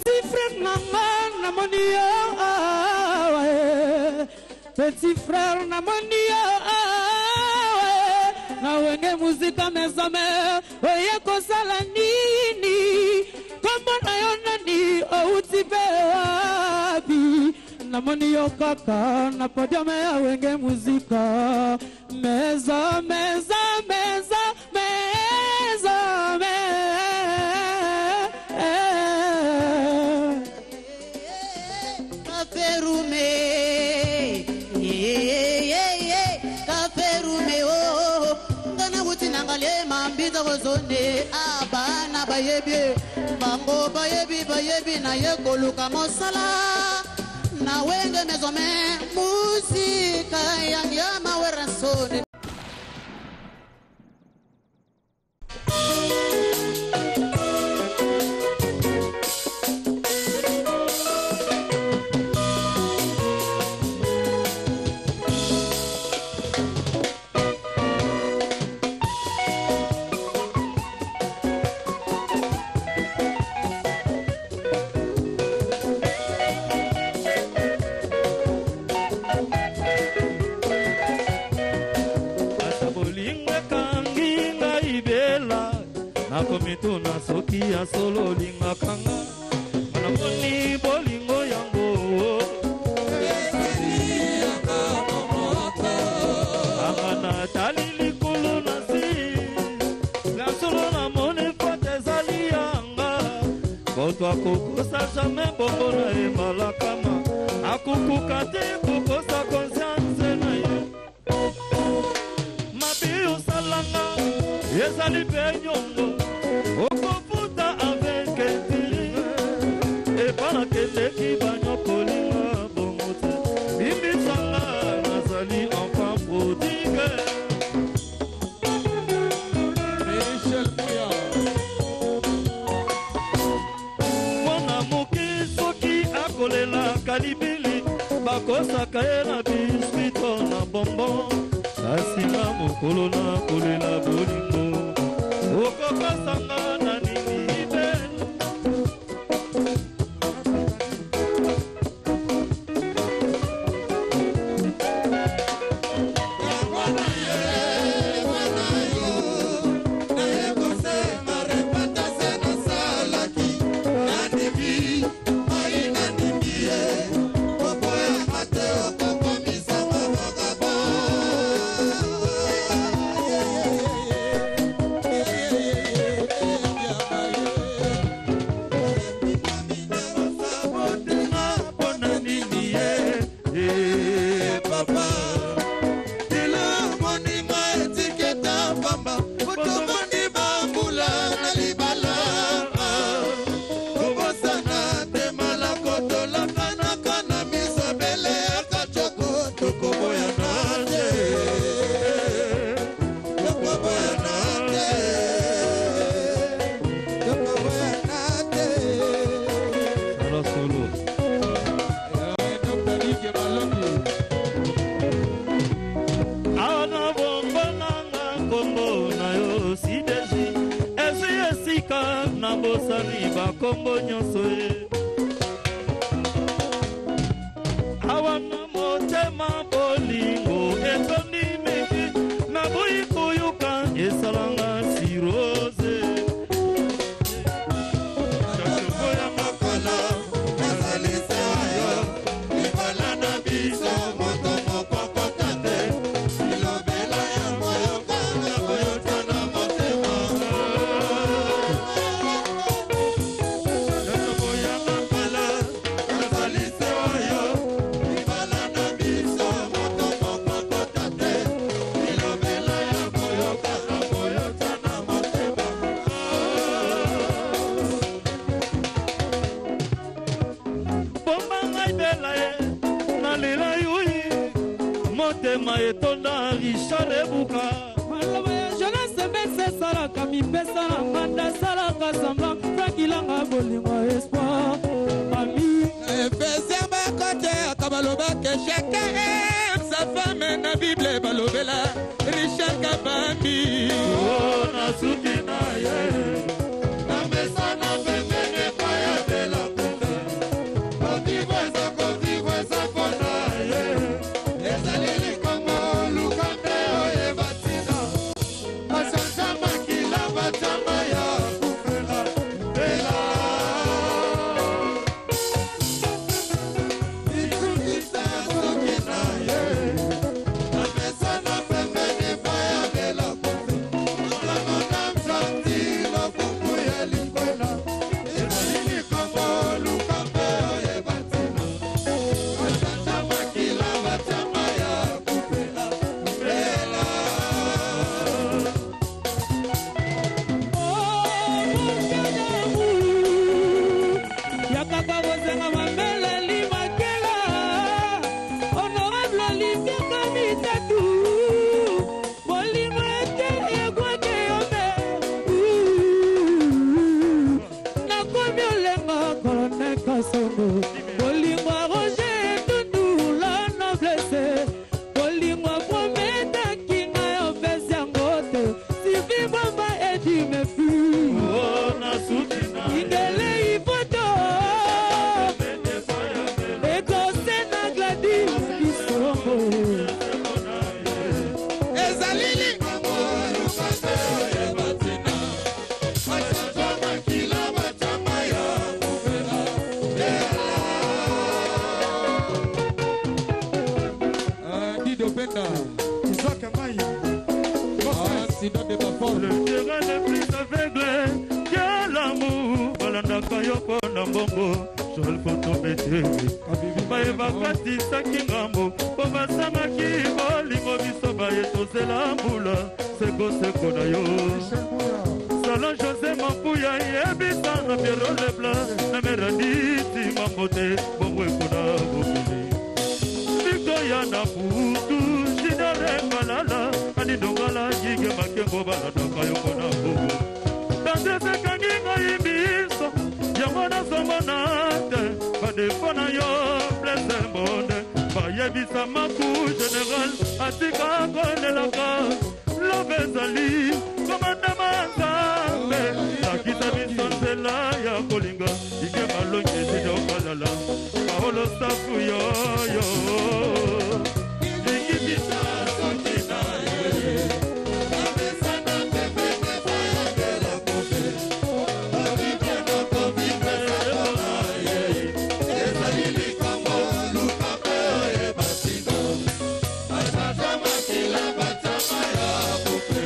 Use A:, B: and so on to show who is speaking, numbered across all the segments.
A: Petit frère Naman Namonia, petit frère Namonia, Nawenge musique mes amis, oye kosala nini, kama nayona ni outipe wapi, Namonia kaka, na podium ya wenge musique, mes amis, abana bayebi bango bayebi na yekoluka mosala na wenge mezome musika yangyama werasone.
B: Nakomituna soki ya solo linga kanga Manamoni bolingo yango Amana talili kulu nasi Gasolo na mone kote zali yanga Kotwa kukusa jamais bobo na emala kama Akukukate kukosa conscience na ye Mabi usalanga Yezali penyongo Okofuta avec etili Epana kende kibanyo kolinga bongote Bimisanga nazali enfant prodigue Michel Mouya Mwana muki soki akolela kalibili Bakosaka ye na biskuito na bonbon Asinga mokolo na kolela bolingo Okokasanga na nini ibe Nabosani bakombo nyonso ye Awana motema bolingo etondi meki Naboyi kuyuka esalanga sirose Chachobo ya makala Nazalise ayo Ibala na biso moto moko kotate Ilobela ya moyoka Naboyota na motema Motema etonda Richard Ebuka Malaba ya jeunesse bese salaka mipesa na manda salaka semblant Frankilanga bolingo espoir Mami Efesien bakote akabaloba ke chacun aime sa femme na Bible balobela Richard Kabambi Oh na suki na ye Na mesa na pembene paya bela Kasongo Bolingwa Roger Tundu la noblesse Bolingwa Prometa Kinga Yopesi Angote Sivi Bamba Edi Mefu Oh na Sutina Indele Ifoto Eko Sena Gladys Kisongo
A: Ezalili
B: le terrain le plus aveugle que l'amour balandaka yoko na mbongo Joel Fotomete bayebakatisaki ngambo po basangaki bolingo biso baye tozela mbula sekoseko na yo Salon José Mampuya yebisa na Piero Leblanc na Meraditi Mambote bongo ekona bokili Victoria na Putu Jidare Malala Anindongala Jige Makengo Baladaka yoko na bobo Tandese kanginga ibiso Yamona somonate Badefona yo Blesse mbonde Bayebisa maku general Atika konelaka Lobezali Komanda Mangambe Nakita bisonzela ya kolinga Ike malonye zide okalala Paolo safu yo yo Ikibisa sotina ye Abesana tepeke fayagela kope Abibena kovipe sakona ye Ezalili kamo lukape ye basino Asajama kila batama ya kope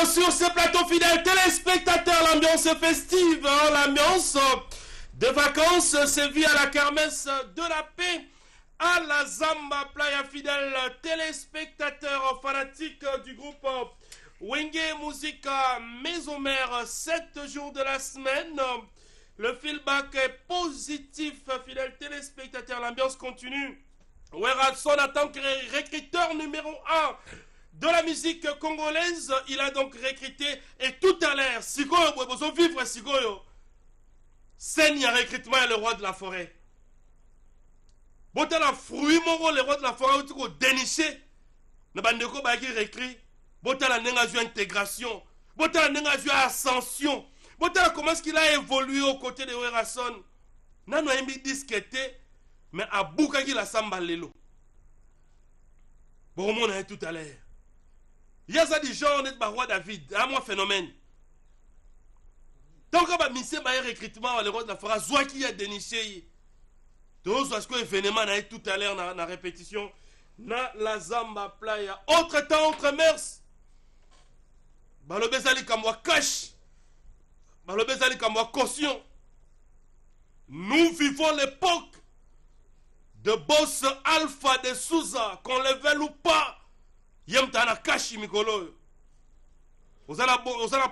C: Sur ce plateau fidèle téléspectateurs, l'ambiance festive, hein, l'ambiance de vacances sévit à la kermesse de la paix à la Zamba Playa. Fidèles téléspectateurs fanatiques du groupe Wenge Musica Maison Mère, 7 jours de la semaine. Le feedback est positif, fidèles téléspectateurs, l'ambiance continue. Weratson en tant que recruteur numéro 1 de la musique congolaise, il a donc recruté, et tout à l'heure, Sigoyo, vous vivre Sigoyo, Seigne recrutement et le roi de la forêt. Bon, t'as la fruit, mon le roi de la forêt, tu as déniché, ne bandeko bagi recrit, bon, t'as la nengazio intégration, bon, t'as la nengazio ascension, bon, t'as comment est-ce qu'il a évolué aux côtés de Werason. Nano a mis disqueté, mais à Boukagi la samba lelo. Bon, on a tout à l'heure. Il y a ça des gens, on est le roi David, un moi phénomène. Donc, on va misser le recrutement, le roi de la forêt, soit qui a déniché. Donc, parce que l'événement a tout à l'heure dans la répétition, na la Zamba Playa. Autre temps, autre mœurs. Balobezali Kamwa cash. Balobezali Kamwa caution. Nous vivons l'époque de boss Alpha de Souza, qu'on le veuille ou pas. Yemtana kashi mikolo. Ozala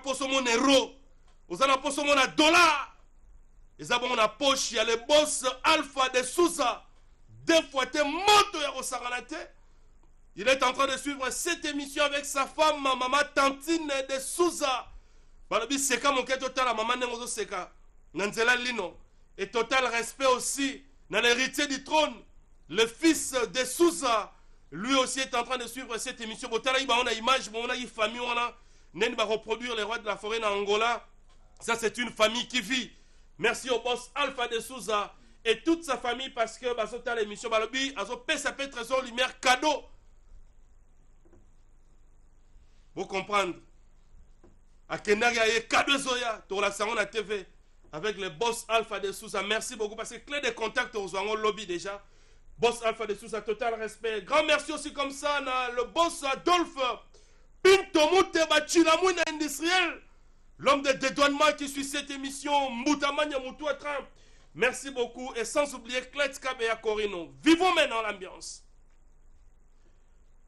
C: poso mon euro. Ozala poso mon dollar. Ezabo mon poche ya le boss Alpha de Souza. Deux fois te moto ya Osaranate. Il est en train de suivre cette émission avec sa femme, ma maman Tantine de Souza. Balobi seka mon total la maman nengozo seka. Nanzela lino. Et total respect aussi dans l'héritier du trône, le fils de Souza. lui aussi est en train de suivre cette émission. On a une image, on a une famille, on a reproduire les rois de la forêt en Angola. Ça, c'est une famille qui vit. Merci au boss Alpha de Souza et toute sa famille parce que dans l'émission, ça peut être trésor lumière cadeau. Vous comprenez? À Kenaga, il y a cadeau Zoya, pour la salon à TV avec le boss Alpha de Souza. Merci beaucoup parce que clé de contact aux Ouango lobby déjà. Boss Alpha de Souza, total respect. Grand merci aussi comme ça, le boss Adolphe Pintomute Bachilamouna industriel. L'homme de dédouanement qui suit cette émission, Moutamania Moutouatra. Merci beaucoup. Et sans oublier Kletzka et Corino. Vivons maintenant l'ambiance.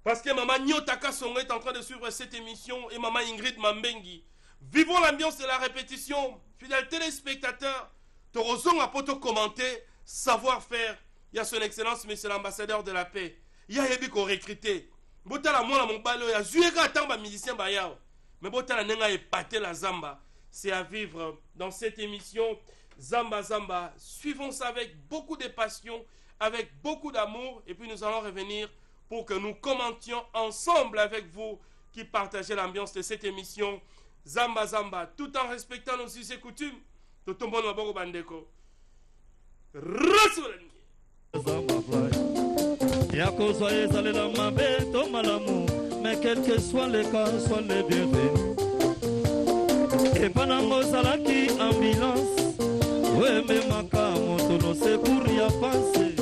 C: Parce que Maman Nyotaka Songo est en train de suivre cette émission et Maman Ingrid Mambengi. Vivons l'ambiance de la répétition. Fidèles téléspectateurs, Torozong a poto commenter, savoir-faire. Il y a son excellence, monsieur l'ambassadeur de la paix. Il y a Yebi qu'on recruté. Botala Mona Mombalo, il y a Zuega Tamba musicien Bayao. Mais Botala Nenga épaté la Zamba. C'est à vivre dans cette émission. Zamba Zamba. Suivons ça avec beaucoup de passion, avec beaucoup d'amour. Et puis nous allons revenir pour que nous commentions ensemble avec vous qui partagez l'ambiance de cette émission. Zamba Zamba. Tout en respectant nos us et coutumes. Tout le monde Maboko Bandeko. Rasoulani.
B: Yakozo ezalela mabe to malamu, mais quel que soit le cas, soit les bienvenus. Et pendant Mozalaki ambulance, ouais mais makamo tono se pour y penser.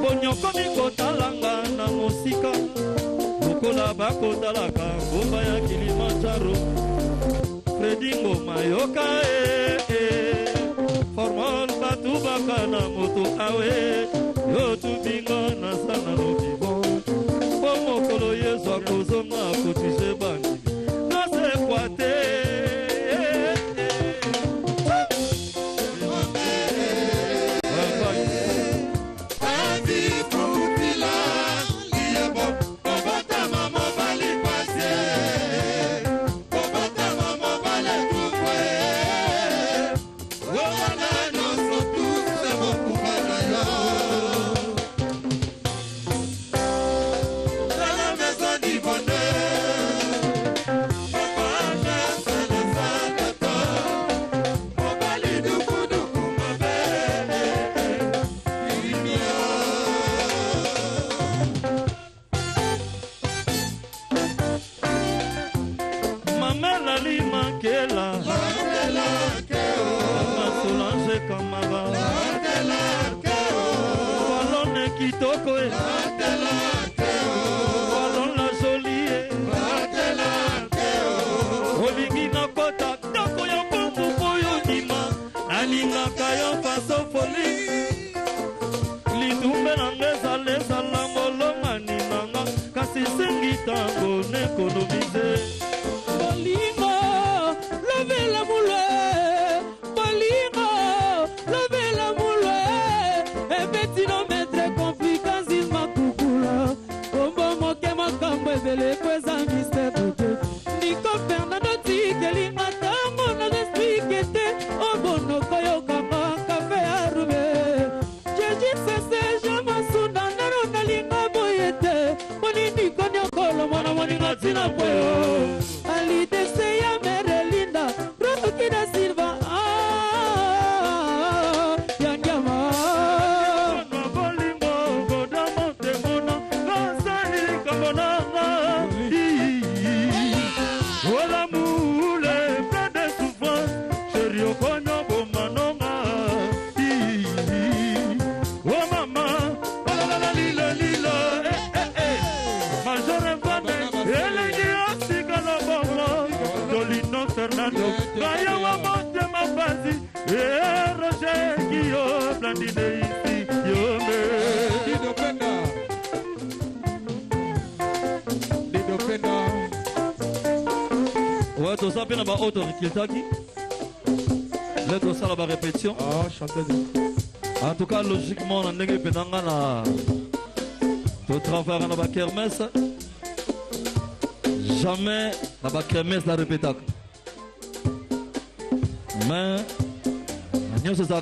B: Bonyo komi kotalanga na musika, bukola bako talaka, bomba ya Kilimanjaro. Fredingo mayoka formal batu baka na moto awe. Yo tu bingo na sana no bibo Pomo kolo yeso akozo na kotise bandi Na se kwate la répétition. En tout cas, logiquement, on a tout travail dans la kermesse. Jamais dans la kermesse la répéta. Mais nous sommes à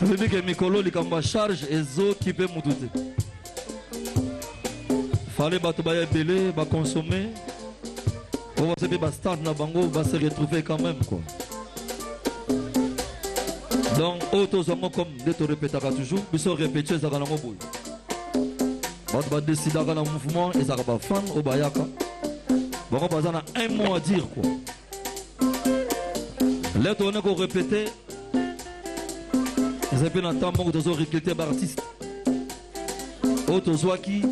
D: veut que Mikolo likamba charge ezo qui peut moutoute. Fallait bato ba belé ba consommer. On va se faire stand na bango va se retrouver quand même quoi. Donc auto zongo comme de te répéter toujours, biso répéter ça kana moboy. Bato ba décider kana mouvement et ça va fan au bayaka. Bon on a un mot à dire quoi. Là on a qu'on répéter. Ils appellent un temps manque de recruter par artiste. Auto Zwaki.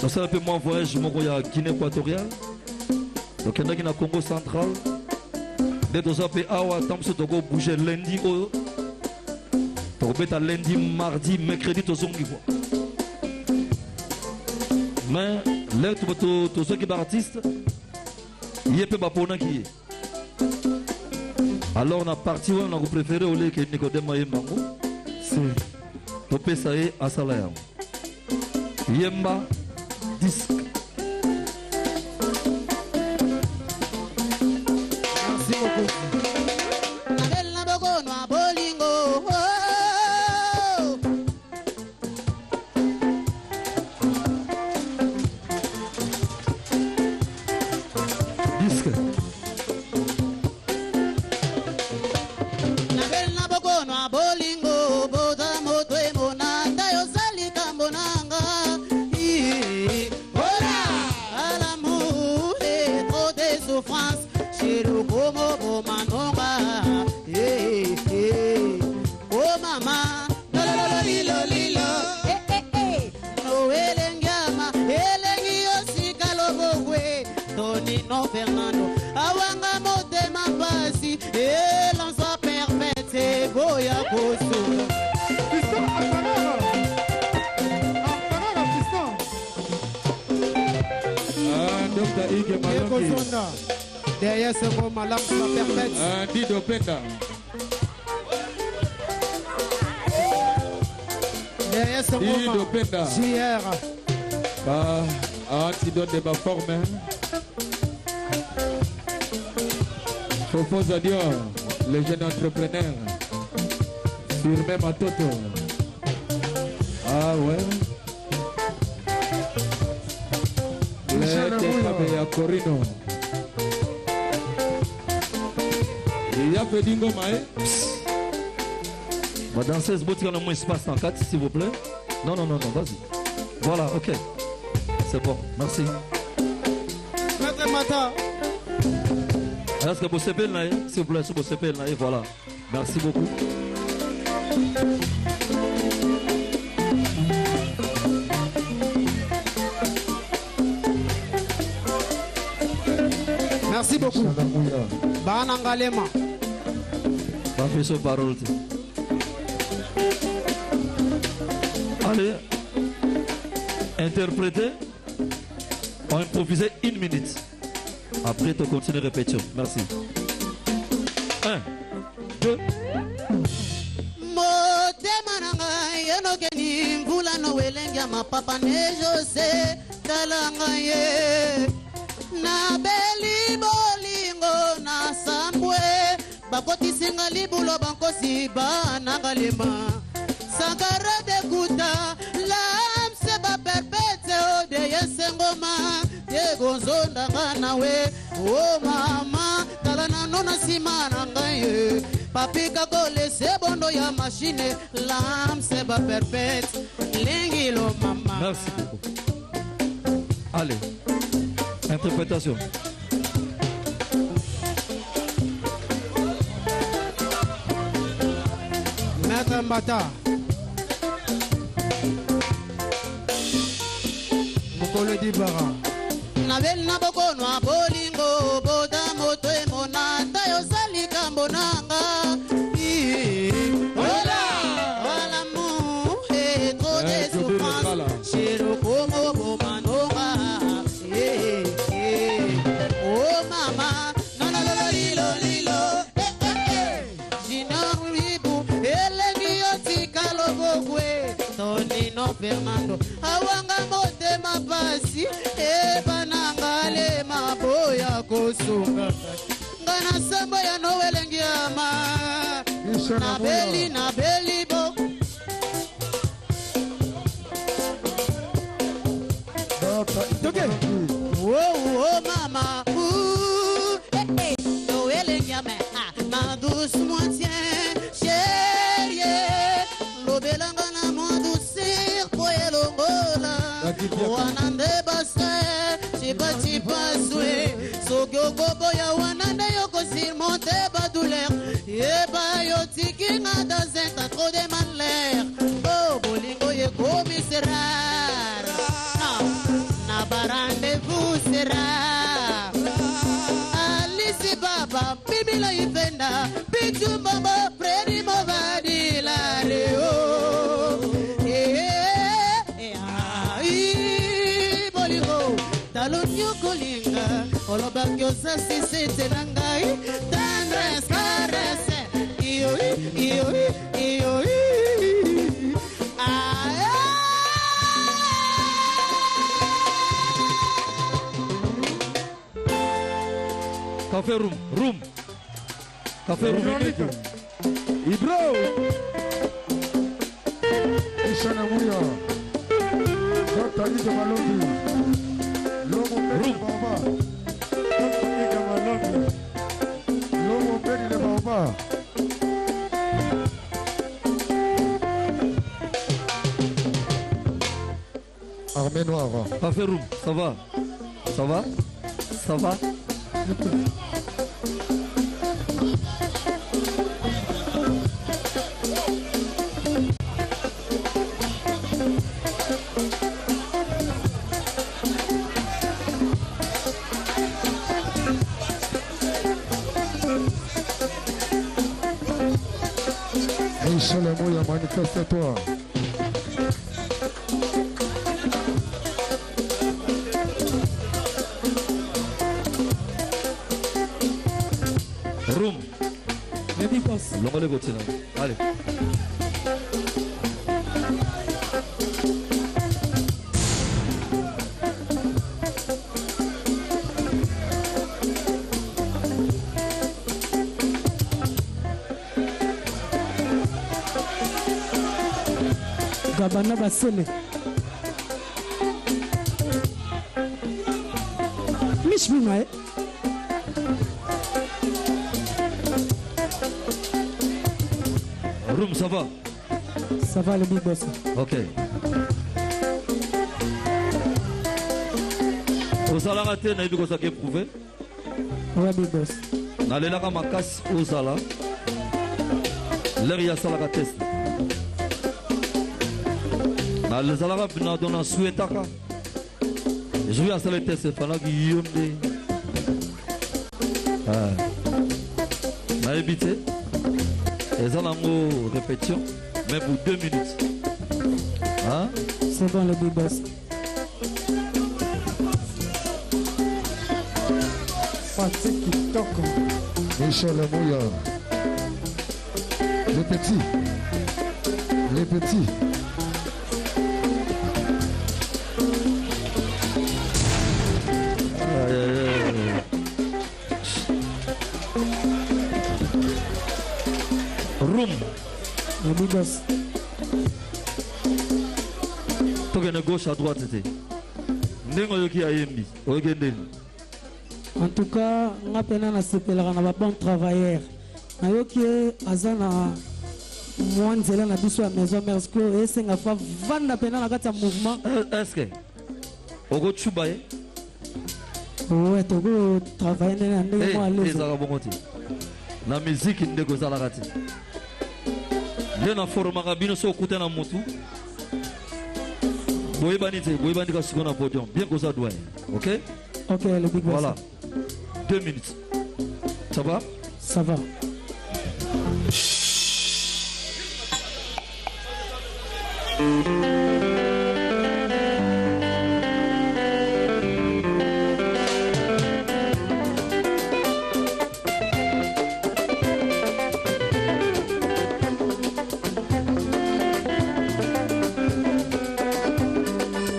D: Donc ça un peu moins voyage mon à Guinée équatoriale. Donc il y en a qui na Congo central. Dès que ça peut awa tam so togo bouger lundi au. Donc beta lundi, mardi, mercredi to zongi quoi. Mais là to ceux qui par artiste. Il peut pas pour qui. Alors on a parti on a préféré au lieu que Nicodème Mango. C'est topé ça est à salaire. Yemba disque.
A: Merci beaucoup. Nabella bogono a bolingo.
D: Disque.
A: Nabella bogono a bolingo. Boda moto e monata yo sali kambonanga. France, chez le Como, oh manonga, oh maman, lilo, lilo, no elengama, elengi osi kalobogwe, Tonino Fernando, awanga motema pasi, l'on soit perfect, c'est boya koso.
E: Piston, Dr. Ige Malongi.
A: Derrière ce mot, ma lampe soit perfecte.
E: Dido Penda.
A: Derrière ce
E: Dido
A: mot,
E: Penda.
A: JR.
E: Antidote de ma forme. Propose à Dior, les jeunes entrepreneurs. Firmé ma toto. Ah ouais. Le Corino. Il y a fait dingo maé.
D: Ma danseuse, vous avez un espace en 4 s'il vous plaît. Non, vas-y. Voilà, ok. C'est bon, merci.
A: Maître Mata.
D: Est-ce que vous savez là, s'il vous plaît, si vous savez là, voilà. Merci beaucoup.
A: Merci beaucoup. Banangalema.
D: Pas fait ce parole. Allez, interpréter. On improviser 1 minute. Après, tu continues de répéter. Merci. 1, 2.
A: Yenogeni mvula no welenga mapapa ne Jose talangaye na beli bolingo na sambwe bakoti singa libulo bankosi banangalema sakara de kuta lam se ba perpete o de yesengoma de gonzonda nganawe o mama talana nona simana ngaye Papika kole se bondo ya machine l'âme se bat perpète l'ingilo mama.
D: Merci beaucoup. Allez, interprétation.
A: Maître Mbata. Mokolo Dibara. Navel na bokono a bolingo boda moto e monata yo sali kambonanga. Fernando awanga motema pasi e banangale maboya kosunga ngana sambo ya nowelengiama Nabeli, Nabeli, bo. Oh, oh, mama. Ouh, eh, eh. Noël et gamin. Ma douce moitié. Chérie. L'obélanga na moi douceur. Poelo mola. Wanande basse. Chibati paswe. Sogyo gogo ya wanande yoko surmonte ba douleur. Yeba yo tiki nga dazen. T'as trop de malheur. Oh, bolingo ye commissaire. Rendez-vous sera Alice Baba, Bibila Ifenda, Bitu Baba, Freddy Movadi, la Reo. Boligo, Talonio Colinga, Olobakio Sassi Setelangai, Tandres Caresse,
D: Café room. Café room.
E: Ibro. Ishana Muya. Dr. Ito Malombi. Lomo Mbedi Baba. Dr. Ito Malombi. Lomo Mbedi Baba. Armée Noire.
D: Café room, ça va? Ça va? Ça va?
E: Michel Amouya, manifeste-toi.
D: Room.
B: Baby boss.
D: Longo le botina. Allez.
B: Gabana Basele. Mishmina.
D: Room, ça va?
B: Ça va le big boss.
D: Ok. Ozala raté, na ibi kozaki éprouvé.
B: Ouais, big boss.
D: Nalelaka makasi ozala. L'air ya salaka test. Nalezalaka bina dona souetaka. Je vais installer le test falaki yonde. Na évité. Les alango répétition, mais pour 2 minutes. Hein?
B: C'est bon le big boss.
E: Fatih Kitoko. Michel Amouya. Les petits. Les petits.
D: Room.
B: Le big boss.
D: Tokene gauche à droite c'était. Ndenge yoki ayembi. Oyekende.
B: En tout cas, nga pena na sepelaka na ba bon travailleur. Na yoki azana mwanzela na biso ya maison mère parce que esenga fa vanda pena na kati ya mouvement.
D: Est-ce que Ogo Chubaye?
B: Ouais, togo travailler na ndenge mo aller.
D: Ezaka bongo te. Na musique ndeko zalaka te. Bien na formaka bino so okuta na motu. Boyebani te, boyebani ka siko na podium. Bien koza doyen. OK?
B: OK, le big boss.
D: Voilà. 2 minutes. Ça va?
B: Ça va.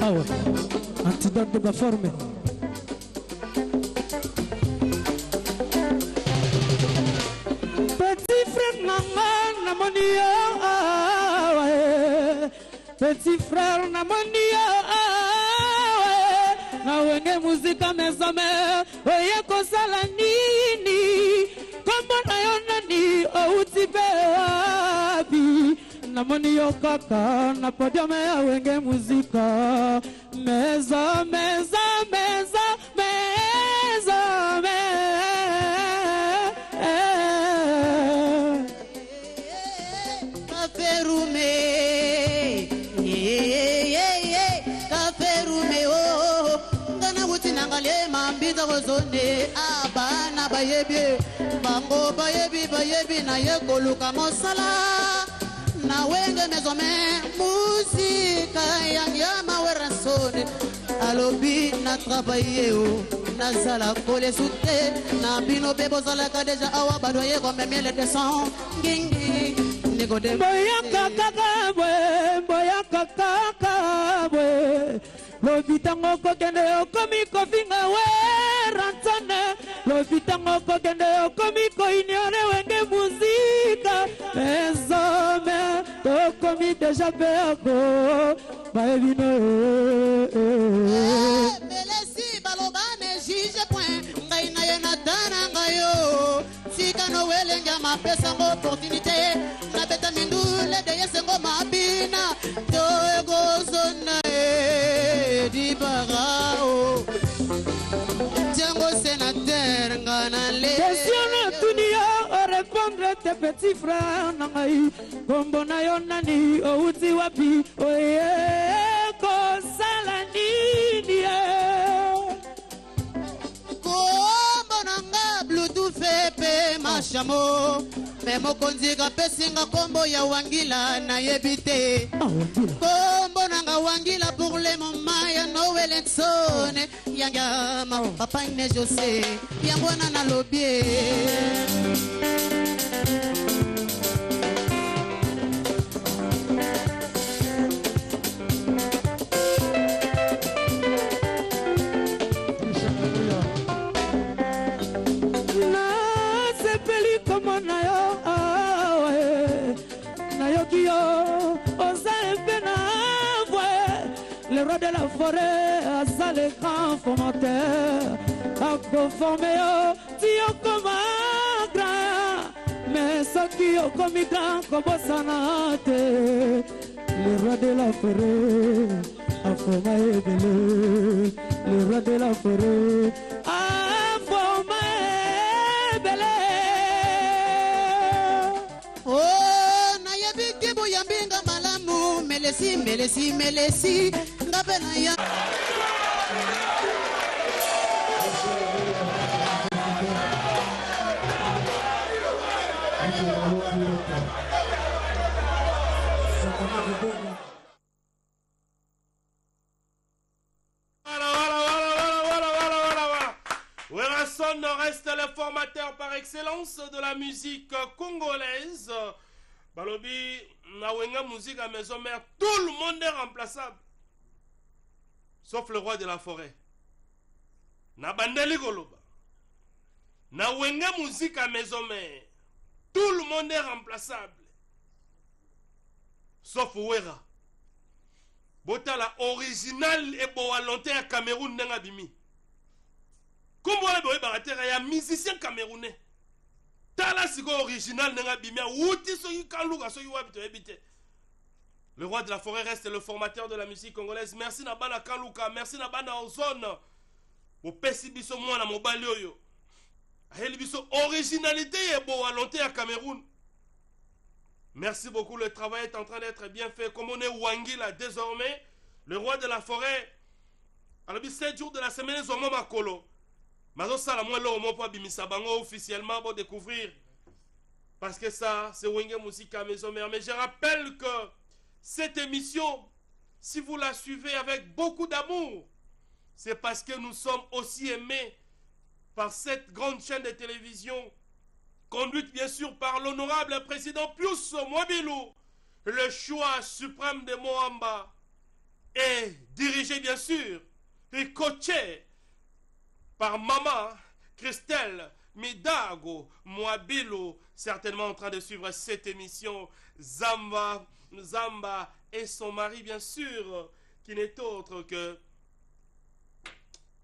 B: Ah ouais. Antidote de ma forme. Petit frère Nanga petit frère na monia na wenge muzika mesome oye kosala nini kombo na yo nani outi pe wapi na moni yo kaka na podium ya wenge muzika meza meza meza meza
A: kaferume kaferume oh ngana wuti nangale mambita kozone abana bayebi bango bayebi na yekoluka mosala na wenge mezome musika yangyama werasone alobi na travaye o nazala kole sute na bino bebo zalaka deja awa badoye comme miel de sang ngingi nikodem
B: boyaka kaka bwe lobitango kokende okomi kofinga we rantane lobitango kokende okomi koignore wenge muzika mesome tokomi deja peako baebino
A: melesi balobane juge point ngai na ye natana ngayo sikano welenga mapesango opportunité na beta mindule de yesengo mabina toegozona di bagao tiango sénateur ngana le
B: question na tunia o répondre tes petits frères nangai kombo na yo nani outi wapi oye kosala nini
A: kombo nanga bluetooth pepe mashamo me mokonzi kapesinga kombo ya wangila nayebi te kombo nanga wangila pour le moment ya Noël ensone yanga ma papa ne jose yango na nalobie
B: le roi de la forêt a ça les grands formateurs a conformé au tio comme grand mais ce qui est comme grand comme sanate le roi de la forêt a formé belé le roi de la forêt a formé belé
A: oh na yebi kibu yambinga malamu melesi ngapena ya
C: Werrason reste le formateur par excellence de la musique congolaise. Balobi, na wenga musique à maison mère, tout le monde est remplaçable. Sauf le roi de la forêt. Na bandeli goloba. Na wenga musique à maison mère, tout le monde est remplaçable. Sauf Wera. Botala original et boalonté à Cameroun n'a bimi. Comme vous avez un musicien camerounais. Tala sigo original n'a bimi. Outi soyi kaluga soyi wabito ebite. Le roi de la forêt reste le formateur de la musique congolaise. Merci Nabana Kaluka, merci Nabana Ozone. Au Pessibiso Mwana Mobalioyo. Ahelibiso originalité et boalonté à Cameroun. Merci beaucoup, le travail est en train d'être bien fait. Comme on est Wangila désormais, le roi de la forêt, à la 7 jours de la semaine, ils ont ma colo. Mazo Salamou et l'homme pour Bimisa Bango officiellement pour découvrir. Parce que ça, c'est Wenge Musica Maison Mère. Mais je rappelle que cette émission, si vous la suivez avec beaucoup d'amour, c'est parce que nous sommes aussi aimés par cette grande chaîne de télévision, conduite bien sûr par l'honorable président Pius Mwabilou, le choix suprême de Moamba, et dirigé bien sûr et coaché par Maman Christelle Midago Mwabilou, certainement en train de suivre cette émission Zamba Zamba et son mari, bien sûr, qui n'est autre que...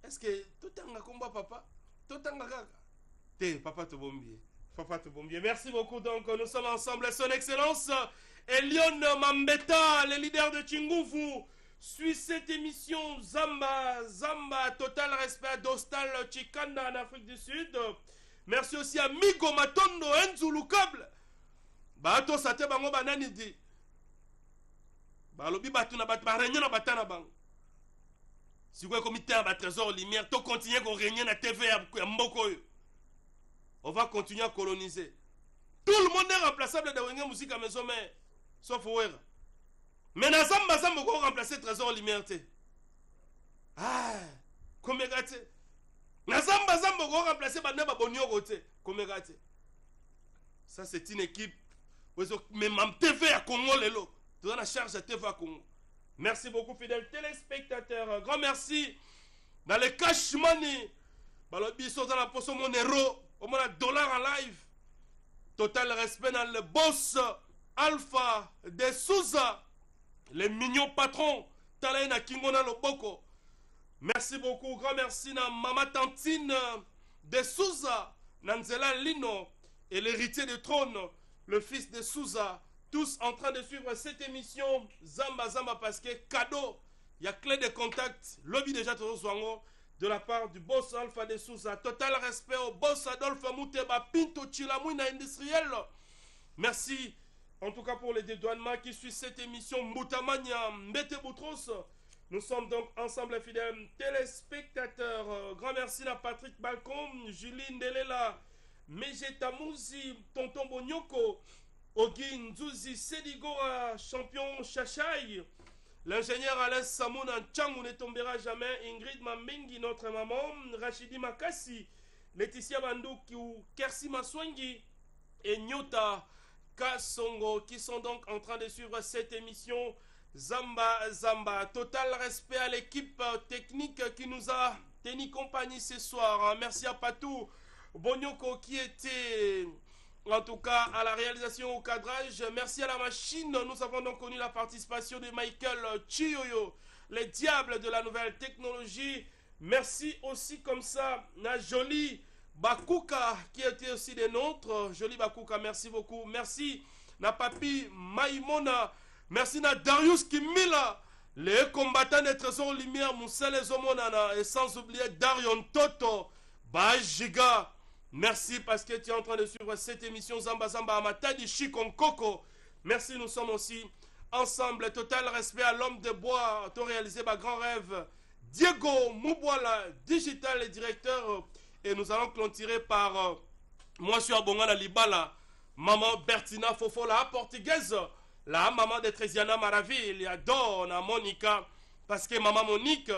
C: Est-ce que tout un combat, papa? Tout un papa te bombier. Papa te bombier. Merci beaucoup. Donc, nous sommes ensemble. Son Excellence Elion Mambeta, le leader de Chingufu, suit cette émission Zamba. Zamba, total respect à Dostal Chikanda en Afrique du Sud. Merci aussi à Migo Matondo, Enzulu Kable. Bato Sate Bango Banani di. Balobi Batu na Batu, Barenye na Batana Bango. Si vous avez comité à trésor lumière, tu continues à régner na TV à Mboko. On va continuer à coloniser. Tout le monde est remplaçable de la musique à maison mère. Sauf Ouera. Mais na Zamba Zamba on va remplacer trésor lumière. Ah, comme gâté. Na Zamba Zamba on va remplacer Banaba Bonio Roté. Comme gâté. Ça c'est une équipe. Mais mam TV à Congo Lelo. Tu as la charge à TV à Congo. Merci beaucoup, fidèles téléspectateurs. Grand merci. Dans les cash money, Balobi sont dans la poste mon héros. Au moins $1 en live. Total respect dans le boss Alpha de Souza. Les mignons patrons. Talaina Kingona Loboko. Merci beaucoup. Grand merci à Mama Tantine de Souza. Nanzela Lino. Et l'héritier du trône. Le fils de Souza. Tous en train de suivre cette émission Zamba Zamba parce que cadeau, il y a clé de contact, lobby déjà de la part du boss Alpha de Souza. Total respect au boss Adolphe Mouteba Pinto Chilamouina industriel. Merci en tout cas pour les dédouanements qui suivent cette émission Moutamania Mbete Boutros. Nous sommes donc ensemble fidèles téléspectateurs. Grand merci à Patrick Balcom, Julie Ndelela, Mejeta Mouzi, Tonton Bonyoko, Ogi Nzuzi Sedigora, champion Chachai, l'ingénieur Alain Samoun Changou ne tombera jamais, Ingrid Mamengi, notre maman, Rachidi Makassi, Laetitia Bandoukou, Kersi Maswangi et Nyota Kasongo qui sont donc en train de suivre cette émission Zamba Zamba. Total respect à l'équipe technique qui nous a tenu compagnie ce soir. Merci à Patou Bonyoko qui était... En tout cas, à la réalisation au cadrage, merci à la machine. Nous avons donc connu la participation de Michael Chiyoyo, les diables de la nouvelle technologie. Merci aussi comme ça à Jolie Bakuka qui était aussi des nôtres. Jolie Bakuka, merci beaucoup. Merci à Papi Maïmona. Merci à Darius Kimila, les combattants des trésors lumière, Moussel et Zomonana. Et sans oublier Darion Toto, Bajiga. Merci parce que tu es en train de suivre cette émission Zamba Zamba Amatadi Chikon Koko. Merci, nous sommes aussi ensemble. Total respect à l'homme de bois, tu as réalisé ma grand rêve. Diego Moubouala, digital et directeur. Et nous allons clôturer par moi, je suis à Bongana Libala, maman Bertina Fofo, la portugaise, la maman de Trésiana Maravi, il y a Donna Monica, parce que maman Monique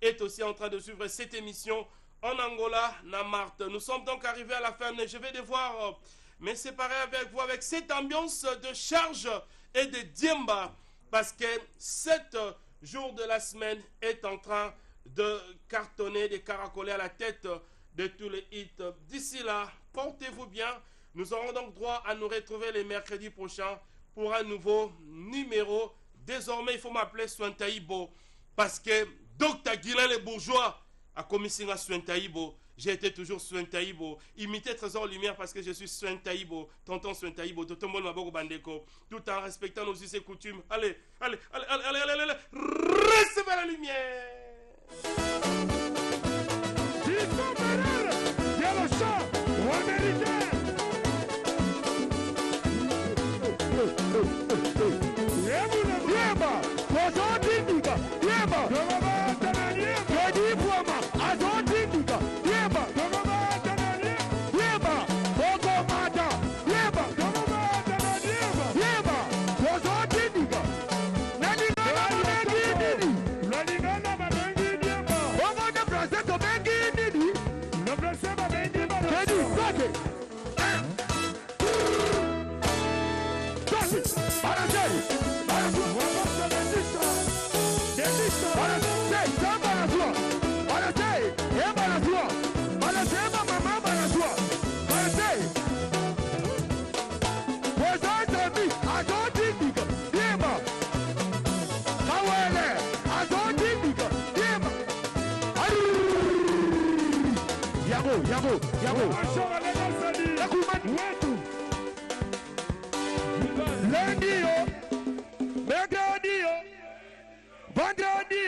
C: est aussi en train de suivre cette émission. En Angola, na Marthe. Nous sommes donc arrivés à la fin. Je vais devoir me séparer avec vous avec cette ambiance de charge et de diemba. Parce que 7 jours de la semaine est en train de cartonner, de caracoler à la tête de tous les hits. D'ici là, portez-vous bien. Nous aurons donc droit à nous retrouver les mercredis prochains pour un nouveau numéro. Désormais, il faut m'appeler Swintaïbo. Parce que Dr. Guilain les bourgeois a commis à Swintaïbo. J'ai été toujours Swintaïbo. Imiter Trésor Lumière parce que je suis Swintaïbo. Tonton Swintaïbo. Tout le monde m'a beaucoup bandeko. Tout en respectant nos us et coutumes. Allez, allez, allez, allez, allez, allez, allez. Recevez la lumière.
F: I don't think Lundi, mercredi, vendredi,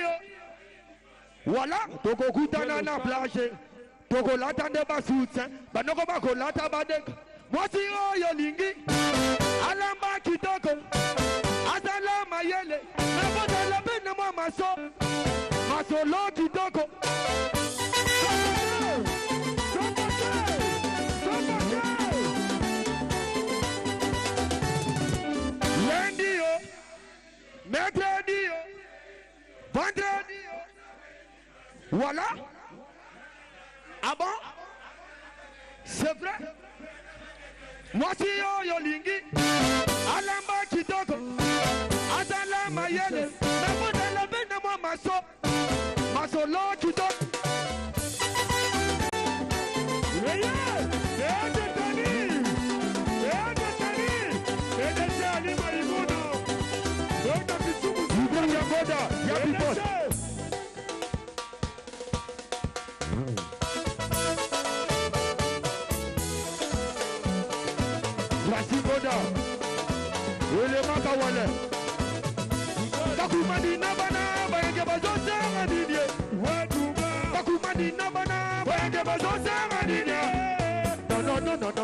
F: voilà, toko kutana na plage, toko lata de basutse, banoko bako lata badek, mwasi oyo lingi, alamba kitoko, azala mayele, naboda la bena mwa maso lo kitoko. Lundi, mercredi, vendredi, voilà. Ah bon? C'est vrai? Moi si yo lingi, alamba kitoko, azala mayele, naboda la bena mwa maso lo kitoko.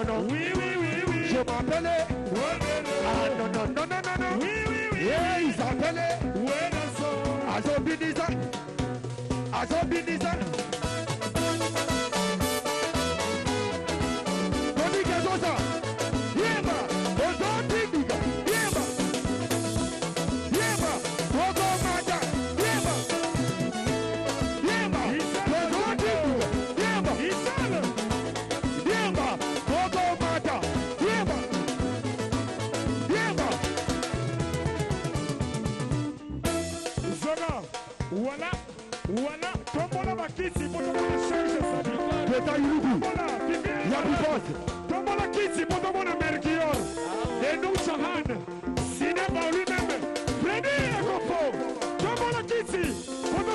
F: Non. Oui. Je m'appelais. Ah non. Oui. Yeah, ils s'appelaient. Azobiniza. Tony Kazosa. Yema. Ozondiga. Yema. Ogo Mata. Yema. Ozondiga. Yema. Ogo Mata. Yema.
G: Zona. Voilà. Tombola bakiti poto mona change sa vie.
F: Peta Yurugu.
G: Tombola kiti poto mona Merkior. Et nous Chahan. Ciné par lui-même. Prenez un confort. Tombola kiti poto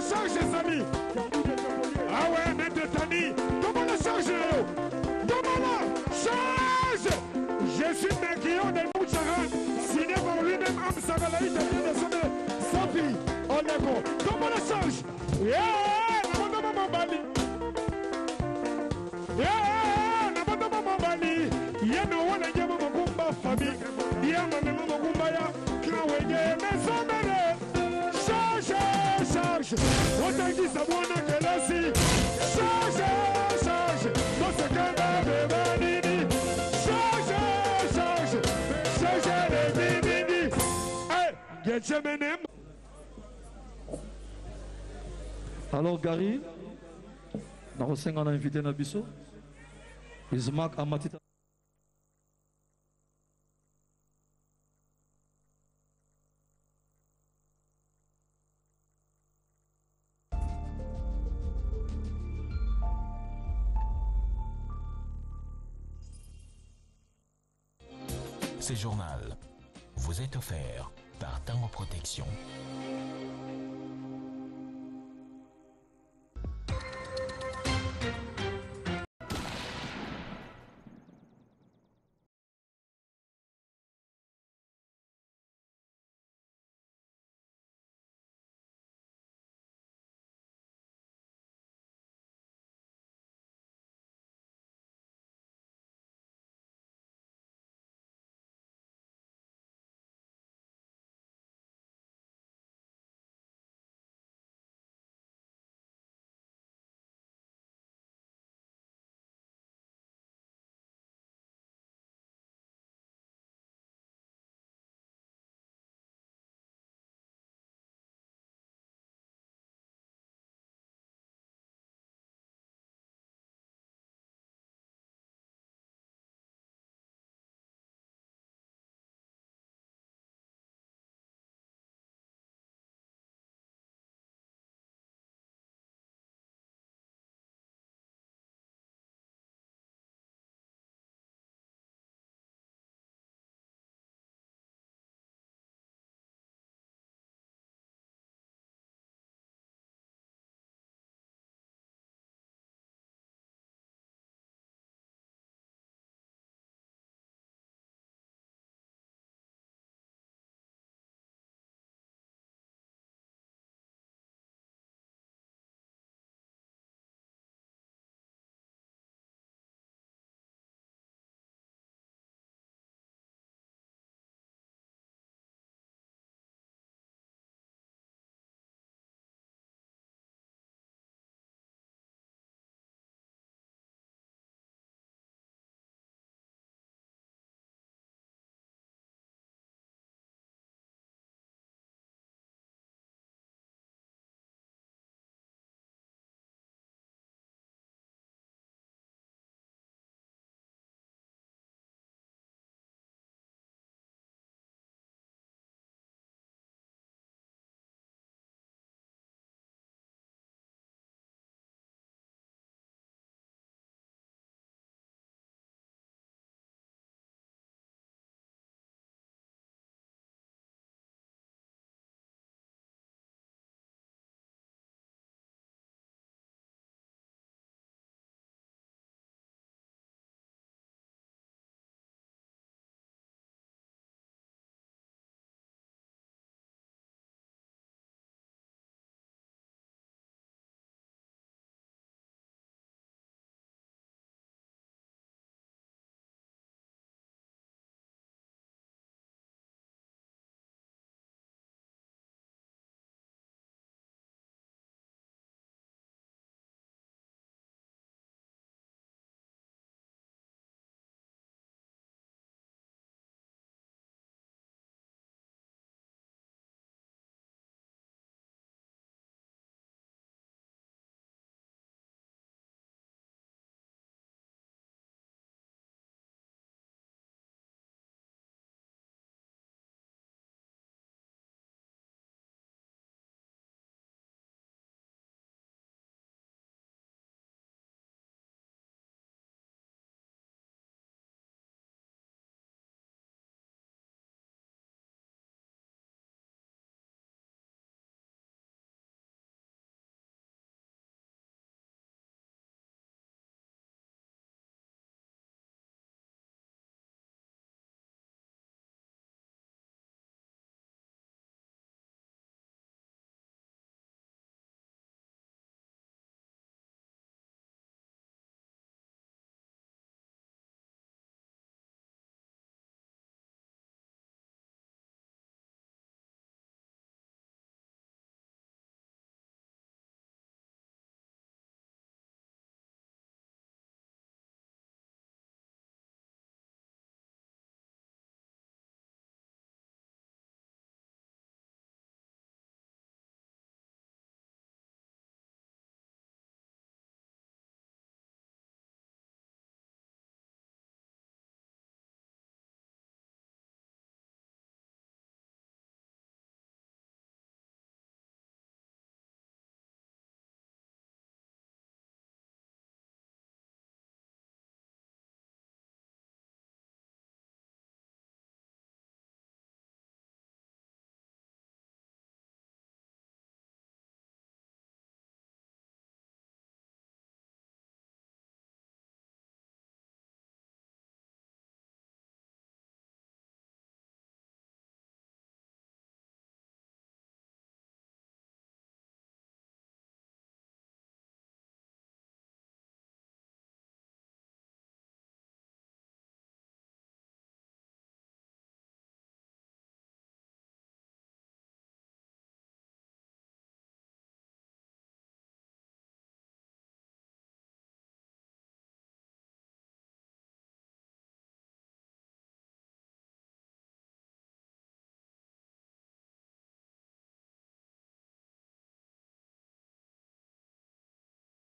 G: change sa vie. Ah ouais, même de Tani. Tombola change. Je suis Merkior de nous Chahan. Ciné par lui-même. Amsagala italien de sonner. Sophie. On est bon. Tombola change. Yeah, naboto mambali. Yena wana jama makumba fabi. Yama mema makumba ya krawenye mesomere. Charge. Otangi sabona kelasi. Charge. Dosa kanda bebanini. Charge. Le bibini. Hey, Getchemenem.
D: Alors Gary, nous avons invité Nabiso. Ismak Amatita.
H: Ce journal vous est offert par Tango Protection.